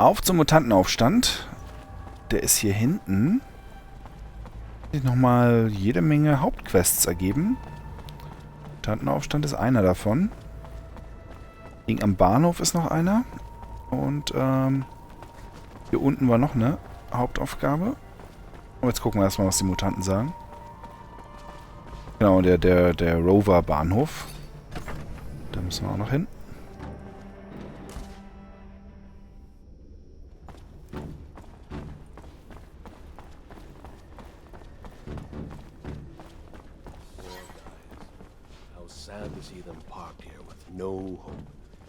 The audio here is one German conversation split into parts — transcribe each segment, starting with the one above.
Auf zum Mutantenaufstand. Der ist hier hinten. Nochmal jede Menge Hauptquests ergeben. Mutantenaufstand ist einer davon. Gegen am Bahnhof ist noch einer. Und hier unten war noch eine Hauptaufgabe. Und jetzt gucken wir erstmal, was die Mutanten sagen. Genau, der Rover-Bahnhof. Da müssen wir auch noch hin. Sad to see them parked here with no hope.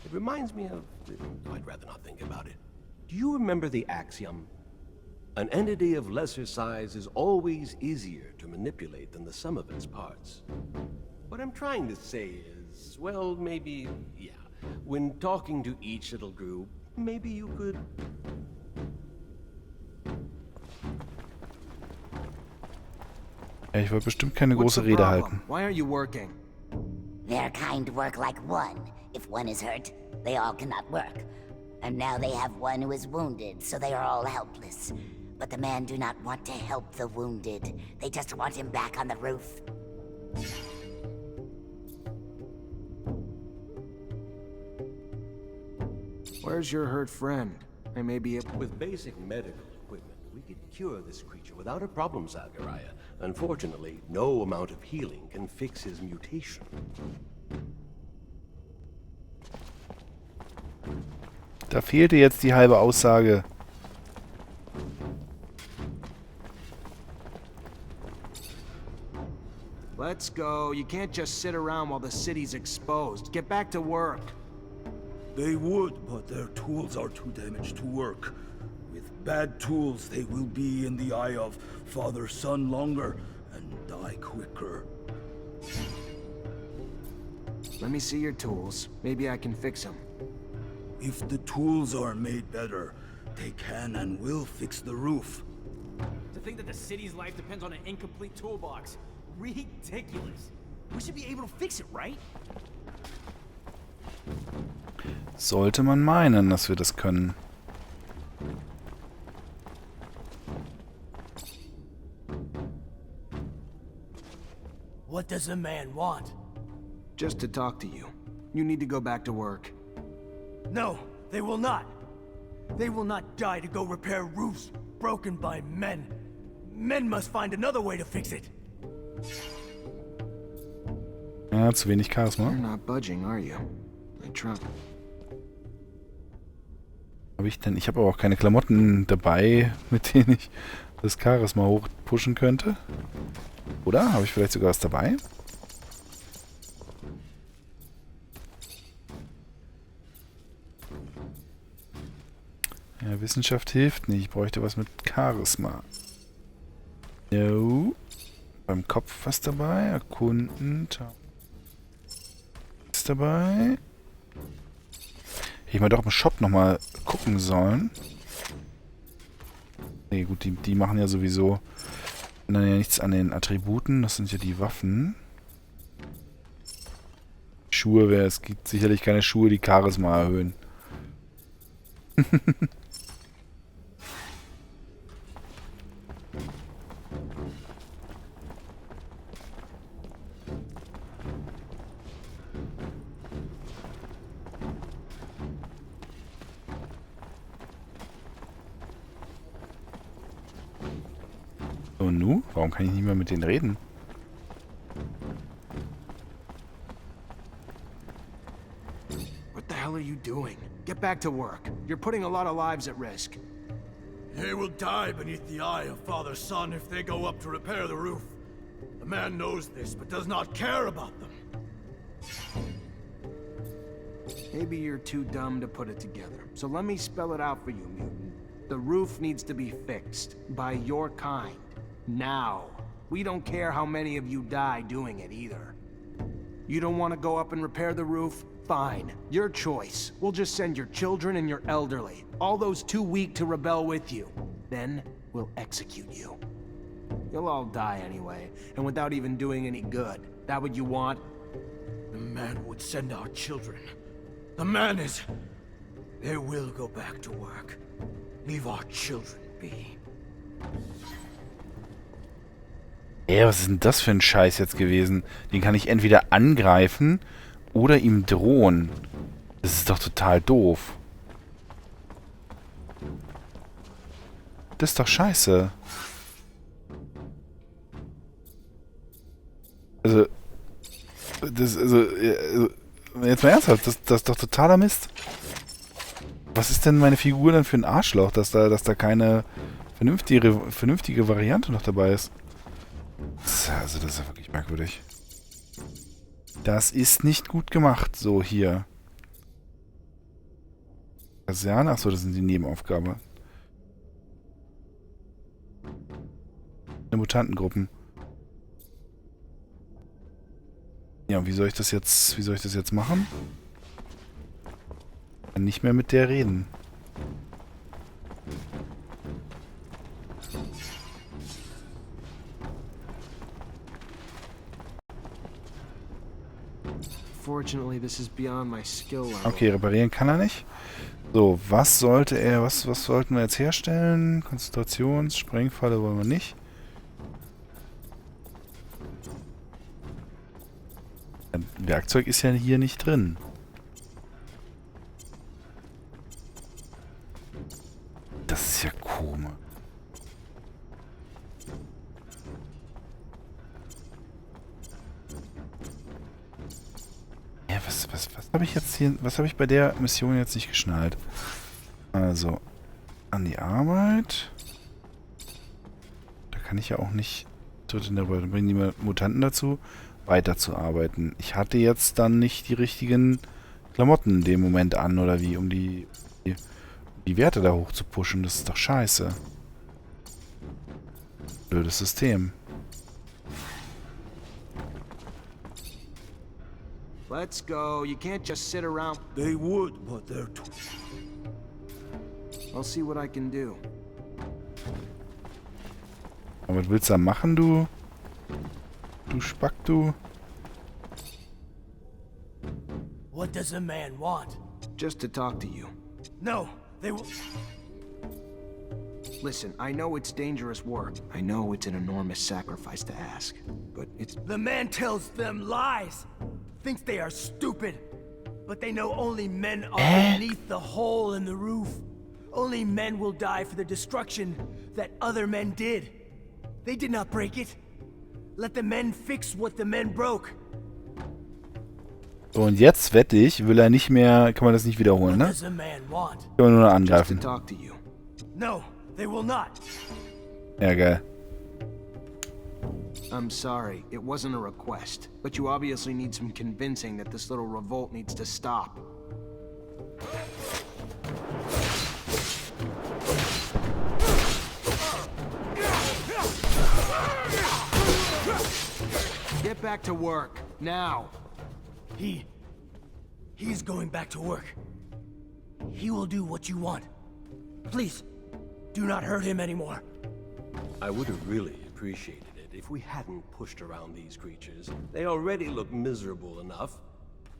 It reminds me of... I'd rather not think about it. Do you remember the axiom? An entity of lesser size is always easier to manipulate than the sum of its parts. What I'm trying to say is, well, maybe, yeah, when talking to each little group, maybe you could... Ja, ich wollte bestimmt keine große Rede halten. Why aren't you working? Their kind work like one. If one is hurt, they all cannot work. And now they have one who is wounded, so they are all helpless. But the men do not want to help the wounded. They just want him back on the roof. Where's your hurt friend? I may be able... With basic medical equipment, we could cure this creature without a problem, Zachariah. Unfortunately, no amount of healing can fix his mutation. Da fehlte jetzt die halbe Aussage. Let's go. You can't just sit around while the city's exposed. Get back to work. They would, but their tools are too damaged to work. With bad tools, they will be in the eye of father-son longer and die quicker. Let me see your tools. Maybe I can fix them. If the tools are made better, they can and will fix the roof. To think that the city's life depends on an incomplete toolbox. Ridiculous. We should be able to fix it, right? Sollte man meinen, dass wir das können. What does the man want? Just to talk to you. You need to go back to work. No, they will not. They will not die to go repair roofs broken by men. Men must find another way to fix it. Ja, zu wenig Charisma. You're not budging, are you? I try. Habe ich denn? Ich habe aber auch keine Klamotten dabei, mit denen ich das Charisma hochpushen könnte. Oder? Habe ich vielleicht sogar was dabei? Ja, Wissenschaft hilft nicht. Ich bräuchte was mit Charisma. No. Beim Kopf was dabei. Erkunden. Ist dabei. Hätte ich mal doch im Shop nochmal gucken sollen. Nee, gut, die machen ja sowieso dann ja nichts an den Attributen. Das sind ja die Waffen. Schuhe es gibt sicherlich keine Schuhe, die Charisma erhöhen. Und nu? Warum kann ich nicht mehr mit denen reden? What the hell are you doing? Get back to work. You're putting a lot of lives at risk. They will die beneath the eye of father-son if they go up to repair the roof. The man knows this, but does not care about them. Maybe you're too dumb to put it together. So let me spell it out for you, mutant. The roof needs to be fixed by your kind. Now. We don't care how many of you die doing it either. You don't want to go up and repair the roof? Fine. Your choice. We'll just send your children and your elderly. All those too weak to rebel with you. Then, we'll execute you. You'll all die anyway, and without even doing any good. That what you want? The man would send our children. The man is... They will go back to work. Leave our children be. Ey, was ist denn das für ein Scheiß jetzt gewesen? Den kann ich entweder angreifen oder ihm drohen. Das ist doch total doof. Das ist doch scheiße. Also, jetzt mal ernsthaft, das ist doch totaler Mist. Was ist denn meine Figur dann für ein Arschloch, dass da keine vernünftige Variante noch dabei ist? Also, das ist ja wirklich merkwürdig. Das ist nicht gut gemacht, so hier. Kaserne? Achso, das sind die Nebenaufgaben. Mutantengruppen. Ja, und wie soll ich das jetzt machen? Ich kann nicht mehr mit der reden. Fortunately, this is beyond my skill level. Okay, reparieren kann er nicht. So, was sollten wir jetzt herstellen? Sprengfalle wollen wir nicht. Ein Werkzeug ist ja hier nicht drin. Das ist ja komisch. Ja, was habe ich jetzt hier, was habe ich bei der Mission jetzt nicht geschnallt? Also, an die Arbeit. Da kann ich ja auch nicht bringen die Mutanten dazu, weiterzuarbeiten. Ich hatte jetzt dann nicht die richtigen Klamotten in dem Moment an, oder wie, um die Werte da hoch zu pushen. Das ist doch scheiße. Blödes System. Let's go. You can't just sit around. They would, but they're too... I'll see what I can do. Aber was willst du da machen, du? Du Spack, du? What does a man want? Just to talk to you. No, they will... Listen, I know it's dangerous work. I know it's an enormous sacrifice to ask. But it's... The man tells them lies. Thinks they are stupid. But they know only men are beneath the hole in the roof. Only men will die for the destruction that other men did. They did not break it. Let the men fix what the men broke. So, und jetzt wette ich, will er nicht mehr, kann man das nicht wiederholen, ne? Does a man want? Kann man nur noch Just to angreifen. talk to you. No, they will not. Ja, geil. I'm sorry, it wasn't a request. But you obviously need some convincing that this little revolt needs to stop. Get back to work, now. He's going back to work. He will do what you want. Please, do not hurt him anymore. I would have really appreciated it if we hadn't pushed around these creatures. They already look miserable enough.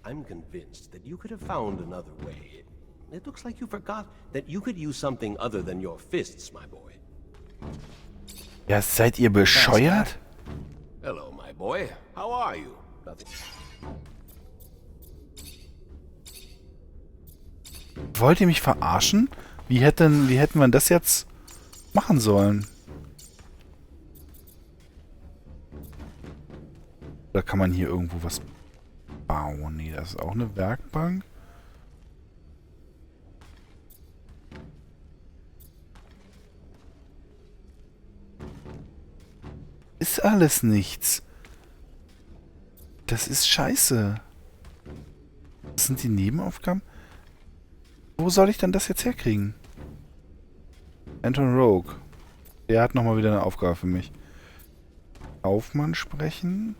I'm convinced that you could have found another way. It looks like you forgot that you could use something other than your fists, my boy. Ja, seid ihr bescheuert? Hello, my boy. How are you? Nothing. Wollt ihr mich verarschen? Wie hätten wir das jetzt machen sollen? Oder kann man hier irgendwo was bauen? Nee, das ist auch eine Werkbank. Ist alles nichts. Das ist scheiße. Das sind die Nebenaufgaben. Wo soll ich denn das jetzt herkriegen? Anton Rogue. Der hat nochmal wieder eine Aufgabe für mich. Kaufmann sprechen.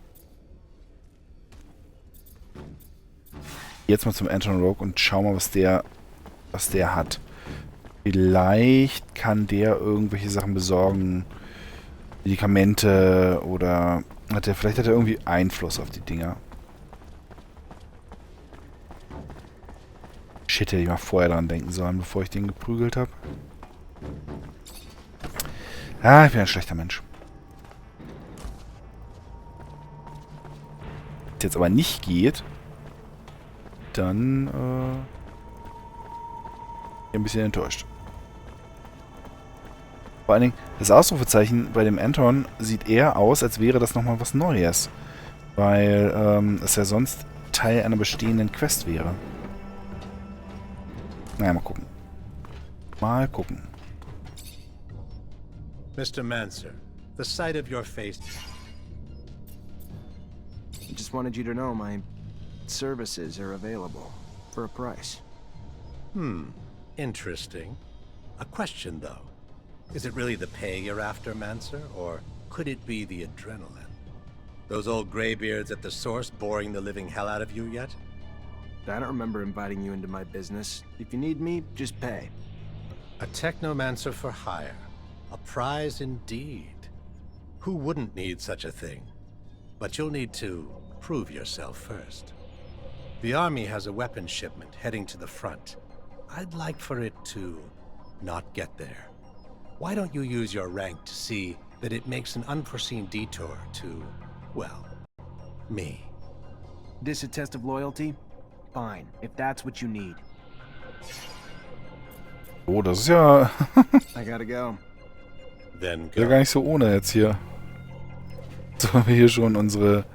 Jetzt mal zum Anton Rogue und schau mal, was der hat. Vielleicht kann der irgendwelche Sachen besorgen. Medikamente oder vielleicht hat er irgendwie Einfluss auf die Dinger. Shit, hätte ich mal vorher dran denken sollen, bevor ich den geprügelt habe. Ah, ich bin ein schlechter Mensch. Wenn es jetzt aber nicht geht, dann bin ich ein bisschen enttäuscht. Vor allen Dingen, das Ausrufezeichen bei dem Anton sieht eher aus, als wäre das nochmal was Neues. Weil es ja sonst Teil einer bestehenden Quest wäre. Naja, mal gucken. Mal gucken. Mr. Mancer, the sight of your face... I just wanted you to know my services are available for a price. Interesting. A question, though. Is it really the pay you're after, Mancer, or could it be the adrenaline? Those old graybeards at the source boring the living hell out of you yet? I don't remember inviting you into my business. If you need me, just pay. A technomancer for hire. A prize indeed. Who wouldn't need such a thing? But you'll need to prove yourself first. The army has a weapons shipment heading to the front. I'd like for it to not get there. Why don't you use your rank to see that it makes an unforeseen detour to, well, me? This a test of loyalty? Fine, if that's what you need. Oh, das ist ja... I gotta go. Then ja go. gar nicht so ohne jetzt hier. Sollen wir hier schon unsere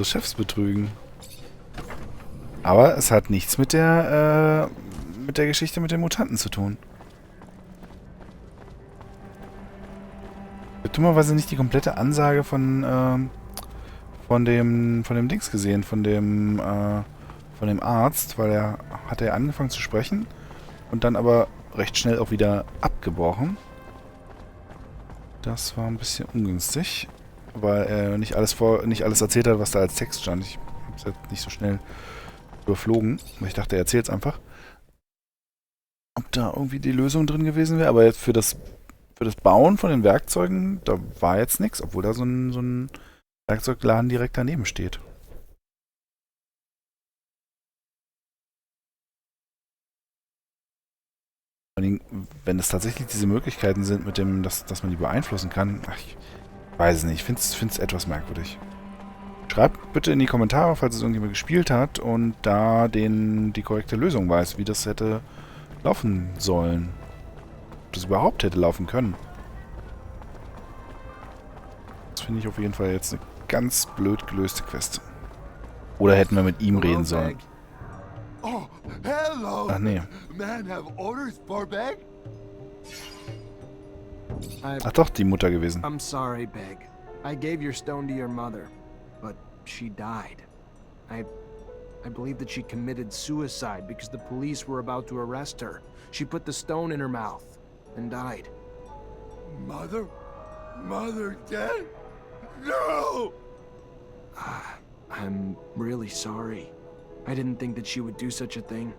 Chefs betrügen. Aber es hat nichts mit der Geschichte mit den Mutanten zu tun. Ich habe dummerweise nicht die komplette Ansage von dem Dings gesehen, von dem Arzt, weil er hatte ja angefangen zu sprechen und dann aber recht schnell auch wieder abgebrochen. Das war ein bisschen ungünstig, weil er nicht alles erzählt hat, was da als Text stand. Ich habe es jetzt nicht so schnell überflogen. Ich dachte, er erzählt es einfach. Ob da irgendwie die Lösung drin gewesen wäre, aber jetzt für das Bauen von den Werkzeugen, da war jetzt nichts, obwohl da so ein Werkzeugladen direkt daneben steht. Vor allem, wenn es tatsächlich diese Möglichkeiten sind, mit dem, dass man die beeinflussen kann, ich weiß es nicht, ich finde es etwas merkwürdig. Schreibt bitte in die Kommentare, falls es irgendjemand gespielt hat und da die korrekte Lösung weiß, wie das hätte laufen sollen. Ob das überhaupt hätte laufen können. Das finde ich auf jeden Fall jetzt eine ganz blöd gelöste Quest. Oder hätten wir mit ihm reden sollen. Oh, hello. Ach nee. Man, have orders for Beg? Ach doch, die Mutter gewesen. I'm sorry, Beg. I gave your stone to your mother, but she died. I believe that she committed suicide because the police were about to arrest her. She put the stone in her mouth and died. Mother? Mother dead? No! I'm really sorry. I didn't think that she would do such a thing.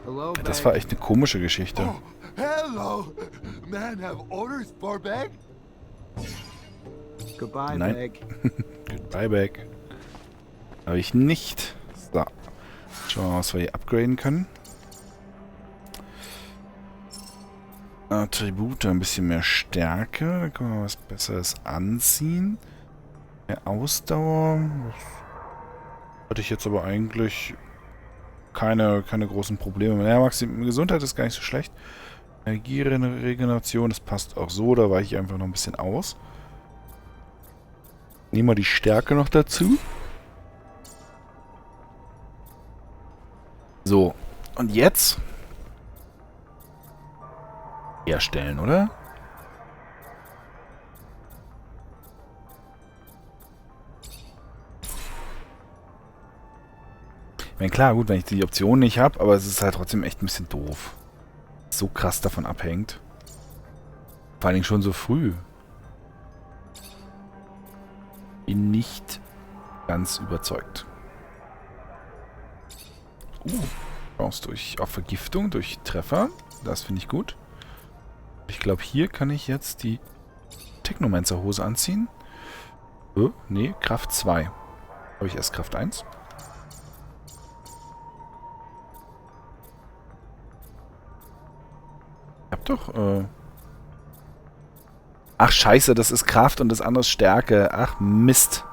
Hello, Das Beg. war echt eine komische Geschichte. Oh, hello. Man, have orders for Beg? Goodbye, Nein. Beg. Goodbye, Back. Habe ich nicht. So. Schauen wir mal, was wir hier upgraden können. Attribute, ein bisschen mehr Stärke. Da können wir was Besseres anziehen. Mehr Ausdauer. Das hatte ich jetzt aber eigentlich keine großen Probleme. Naja, Gesundheit ist gar nicht so schlecht. Energieregeneration, das passt auch so. Da weiche ich einfach noch ein bisschen aus. Nehmen wir die Stärke noch dazu. So. Und jetzt herstellen, oder? Ich meine, klar, gut, wenn ich die Option nicht habe, aber es ist halt trotzdem echt ein bisschen doof. So krass davon abhängt. Vor allen Dingen schon so früh. Bin nicht ganz überzeugt. Chance auf Vergiftung, durch Treffer. Das finde ich gut. Ich glaube, hier kann ich jetzt die Technomancer-Hose anziehen. Nee, Kraft 2. Habe ich erst Kraft 1? Ich hab doch, Ach, scheiße, das ist Kraft und das andere ist Stärke. Ach, Mist.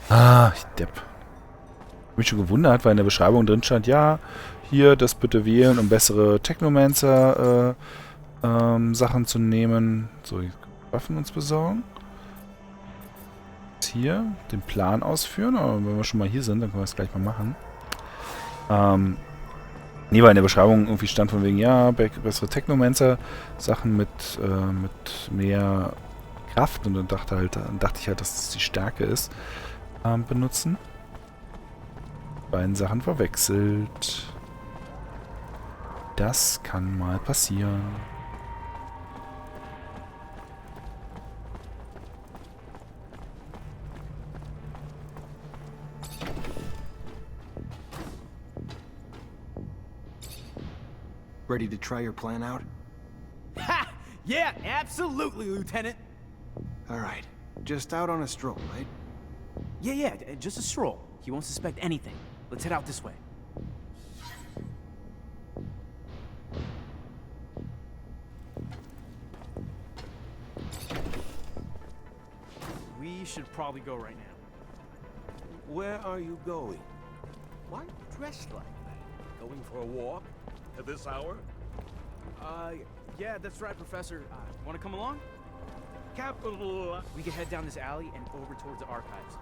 Ah, ich Depp. Ich hab mich schon gewundert, weil in der Beschreibung drin stand, ja, hier das bitte wählen, um bessere Technomancer Sachen zu nehmen. So, Waffen uns besorgen. Jetzt hier den Plan ausführen. Aber wenn wir schon mal hier sind, dann können wir es gleich mal machen. Nee, weil in der Beschreibung irgendwie stand von wegen, ja, bessere Technomancer-Sachen mit mehr Kraft. Und dann dachte ich halt, dass das die Stärke ist. Benutzen. Beiden Sachen verwechselt. Das kann mal passieren. Ready to try your plan out? Ha! Yeah, absolutely, Lieutenant. All right. Just out on a stroll, right? Yeah, just a stroll. He won't suspect anything. Let's head out this way. We should probably go right now. Where are you going? Why are you dressed like that? Going for a walk? At this hour? Yeah, that's right, Professor. Want to come along? Capital. We can head down this alley and over towards the archives.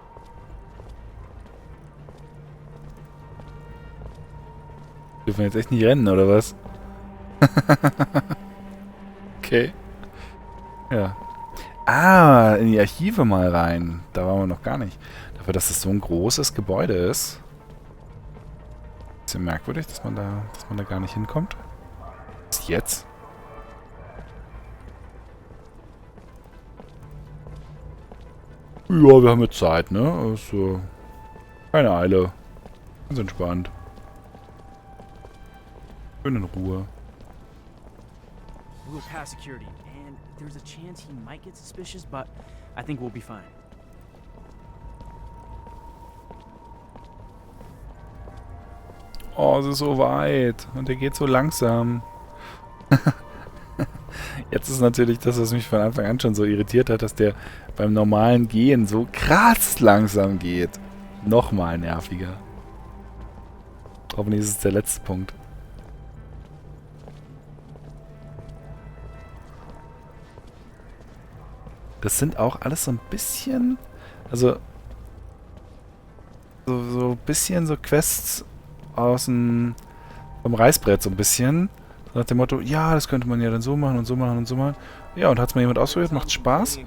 Dürfen wir jetzt echt nicht rennen, oder was? Okay. Ja. Ah, in die Archive mal rein. Da waren wir noch gar nicht. Dafür, dass es so ein großes Gebäude ist. Bisschen merkwürdig, dass man da gar nicht hinkommt. Was jetzt? Ja, wir haben jetzt Zeit, ne? Also, keine Eile. Ganz entspannt. Schön in Ruhe. We'll pass security, and there's a chance he might get suspicious, but I think we'll be fine. Oh, es ist so weit. Und der geht so langsam. Jetzt ist natürlich das, was mich von Anfang an schon so irritiert hat, dass der beim normalen Gehen so krass langsam geht. Nochmal nerviger. Hoffentlich ist es der letzte Punkt. Das sind auch alles so ein bisschen... Also... So ein bisschen so Quests aus dem... vom Reißbrett so ein bisschen. Nach dem Motto, ja, das könnte man ja dann so machen und so machen und so machen. Ja, und hat's mal jemand ausprobiert? Macht's Spaß?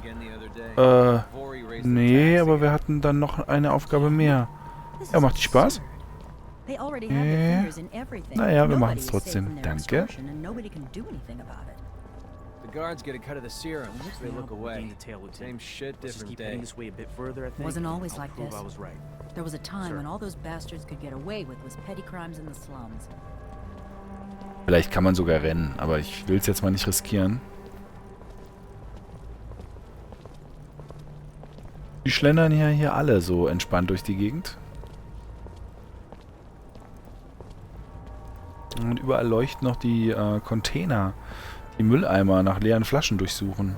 Nee, aber wir hatten dann noch eine Aufgabe mehr. Ja, macht die Spaß? Naja, wir machen es trotzdem. Danke. The guards get a cut of the serum. They look away. Same shit, different day. This way a bit further, I think. Wasn't always like Prove this. I was right. There was a time when all those bastards could get away with was petty crimes in the slums. Vielleicht kann man sogar rennen, aber ich will es jetzt mal nicht riskieren. Die schlendern ja hier alle so entspannt durch die Gegend. Und überall leuchten noch die Container, die Mülleimer nach leeren Flaschen durchsuchen.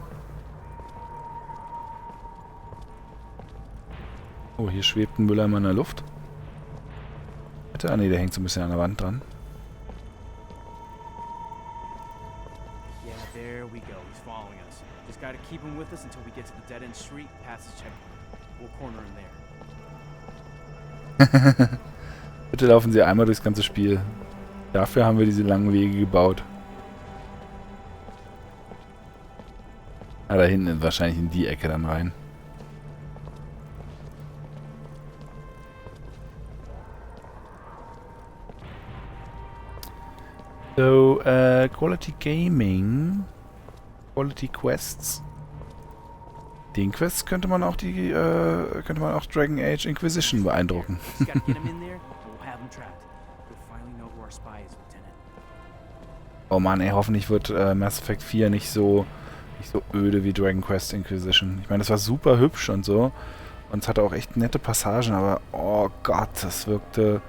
Oh, hier schwebt ein Mülleimer in der Luft. Bitte? Ah ne, der hängt so ein bisschen an der Wand dran. Yeah, there we go. He's following us. Just gotta keep him with us until we get to the dead-end street past his checkpoint. We'll corner him there. Bitte laufen Sie einmal durchs ganze Spiel. Dafür haben wir diese langen Wege gebaut. Ah, da hinten wahrscheinlich in die Ecke dann rein. So, Quality Gaming. Quality Quests. Den Quests könnte man auch Dragon-Age Inquisition beeindrucken. Just gotta get him in there, and we'll have him tracked. We'll finally know who our spy is, Lieutenant. Oh Mann, ey, hoffentlich wird Mass Effect 4 nicht so Nicht so öde wie Dragon Quest Inquisition. Ich meine, das war super hübsch und so. Und es hatte auch echt nette Passagen, aber oh Gott, das wirkte...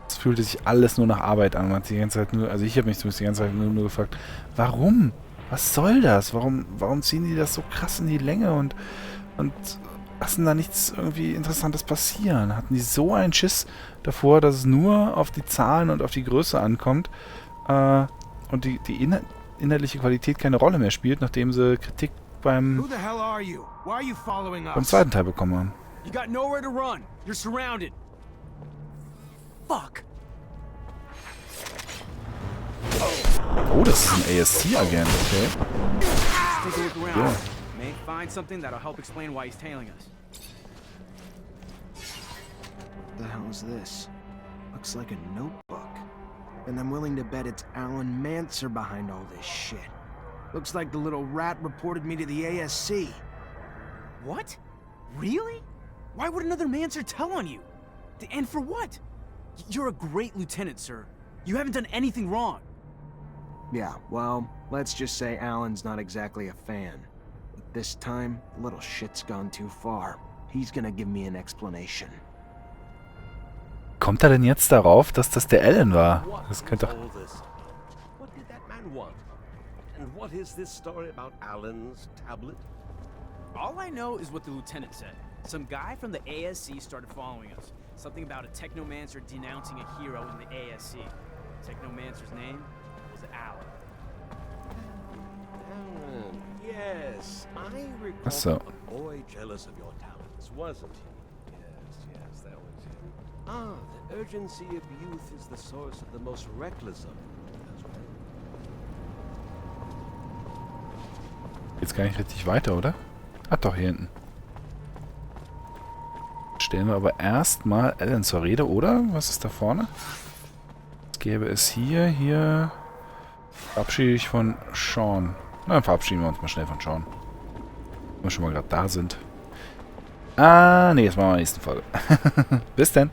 Es fühlte sich alles nur nach Arbeit an. Man hat sich die ganze Zeit nur... Also ich habe mich zumindest die ganze Zeit nur gefragt, warum? Was soll das? Warum ziehen die das so krass in die Länge und lassen da nichts irgendwie Interessantes passieren? Hatten die so einen Schiss davor, dass es nur auf die Zahlen und auf die Größe ankommt und die inhaltliche Qualität keine Rolle mehr spielt, nachdem sie Kritik beim zweiten Teil bekommen haben. You got nowhere to run. You're surrounded. Fuck. Oh, das ist ein ASC-Agent, okay. Let's take a look around. Ja. May find something that'll help explain why he's tailing us. What the hell is this? Looks like a notebook. And I'm willing to bet it's Gaaaannnzzz behind all this shit. Looks like the little rat reported me to the ASC. What? Really? Why would another Mancer tell on you? And for what? You're a great lieutenant, sir. You haven't done anything wrong. Yeah, well, let's just say Alan's not exactly a fan. But this time, the little shit's gone too far. He's gonna give me an explanation. Kommt er denn jetzt darauf, dass das der Alan war? Das könnte doch... What did that man want? And what is this story about Alan's tablet? All I know is what the lieutenant said. Some guy from the ASC started following us. Something about a Technomancer denouncing a hero in the ASC. Technomancer's name was Alan. Alan, yes. I recall So. a boy jealous of your talents, wasn't he? Yes, that was him. Ah, the urgency of youth is the source of the most reckless of them. That's right. Geht's gar nicht richtig weiter, oder? Ach doch, hier hinten. Stellen wir aber erstmal Alan zur Rede, oder? Was ist da vorne? Was gäbe es hier? Hier verabschiede ich von Schon. Na, dann verabschieden wir uns mal schnell von Schon. Wenn wir schon mal gerade da sind. Ah, nee, das machen wir in der nächsten Folge. Bis dann.